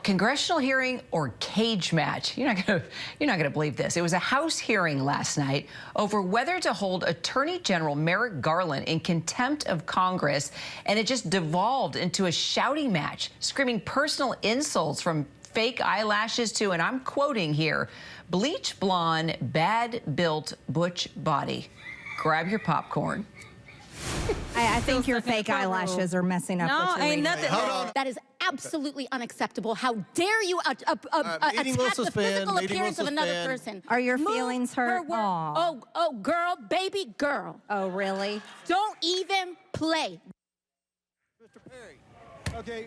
Congressional hearing or cage match? You're not gonna believe this. It was a House hearing last night over whether to hold Attorney General Merrick Garland in contempt of Congress, and it just devolved into a shouting match, screaming personal insults from fake eyelashes to, and I'm quoting here, bleach blonde, bad-built butch body. Grab your popcorn. I think your fake eyelashes are messing up what you're reading. That is absolutely unacceptable. How dare you attack the physical appearance of another person? Are your feelings hurt? Oh, girl, baby girl. Oh, really? Don't even play. Mr. Perry, okay.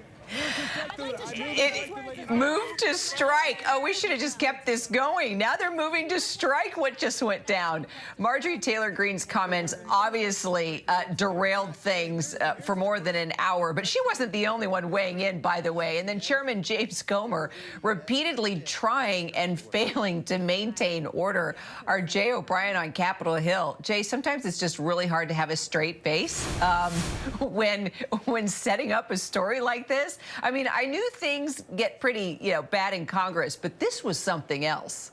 It moved to strike. Oh, we should have just kept this going. Now they're moving to strike what just went down. Marjorie Taylor Greene's comments obviously derailed things for more than an hour, but she wasn't the only one weighing in, by the way. And then Chairman James Comer repeatedly trying and failing to maintain order. Our Jay O'Brien on Capitol Hill. Jay, sometimes it's just really hard to have a straight face when setting up a story like this. I mean, I knew things get pretty, bad in Congress, but this was something else.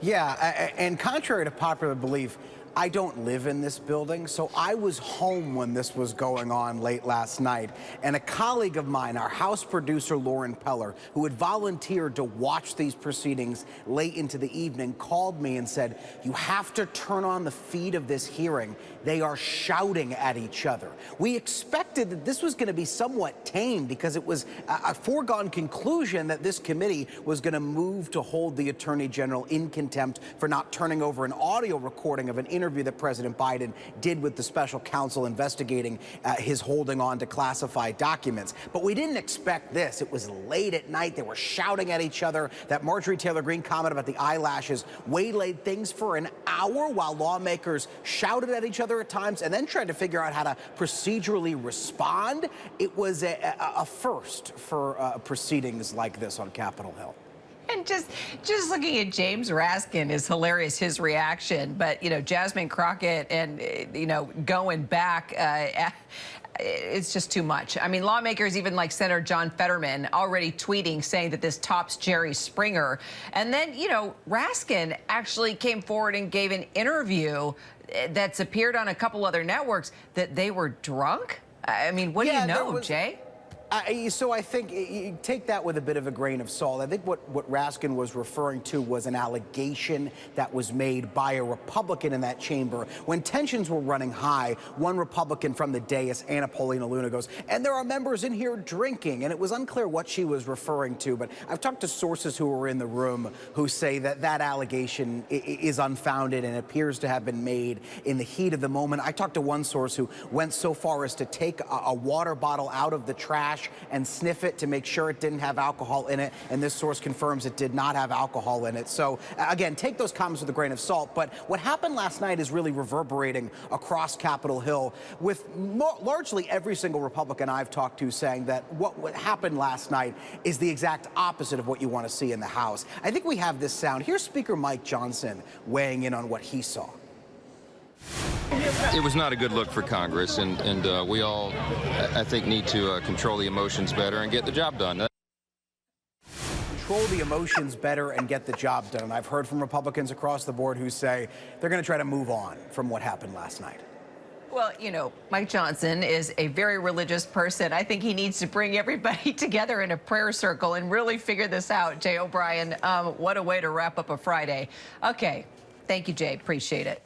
Yeah, and contrary to popular belief, I don't live in this building, so I was home when this was going on late last night. And a colleague of mine, our House producer, Lauren Peller, who had volunteered to watch these proceedings late into the evening, called me and said, "You have to turn on the feed of this hearing. They are shouting at each other." We expected that this was going to be somewhat tame because it was a foregone conclusion that this committee was going to move to hold the Attorney General in contempt for not turning over an audio recording of an interview that President Biden did with the special counsel investigating his holding on to classified documents. But we didn't expect this. It was late at night. They were shouting at each other. That Marjorie Taylor Greene comment about the eyelashes waylaid things for an hour while lawmakers shouted at each other at times and then tried to figure out how to procedurally respond. It was a first for proceedings like this on Capitol Hill. And just looking at James Raskin is hilarious, his reaction. But, Jasmine Crockett and, going back, it's just too much. I mean, lawmakers, even like Senator John Fetterman, already tweeting saying that this tops Jerry Springer. And then, Raskin actually came forward and gave an interview that's appeared on a couple other networks that they were drunk. I mean, what do you know, Jay? So I think you take that with a bit of a grain of salt. I think what Raskin was referring to was an allegation that was made by a Republican in that chamber. When tensions were running high, one Republican from the dais, Anna Paulina Luna, goes, "And there are members in here drinking." And it was unclear what she was referring to. But I've talked to sources who were in the room who say that that allegation is unfounded and appears to have been made in the heat of the moment. I talked to one source who went so far as to take a water bottle out of the trash and sniff it to make sure it didn't have alcohol in it, and this source confirms it did not have alcohol in it. So again, take those comments with a grain of salt, but what happened last night is really reverberating across Capitol Hill, with largely every single Republican I've talked to saying that what happened last night is the exact opposite of what you want to see in the House. I think we have this sound. Here's Speaker Mike Johnson weighing in on what he saw. It was not a good look for Congress, and we all, I think, need to control the emotions better and get the job done. Control the emotions better and get the job done. I've heard from Republicans across the board who say they're going to try to move on from what happened last night. Well, Mike Johnson is a very religious person. I think he needs to bring everybody together in a prayer circle and really figure this out. Jay O'Brien, what a way to wrap up a Friday. Okay. Thank you, Jay. Appreciate it.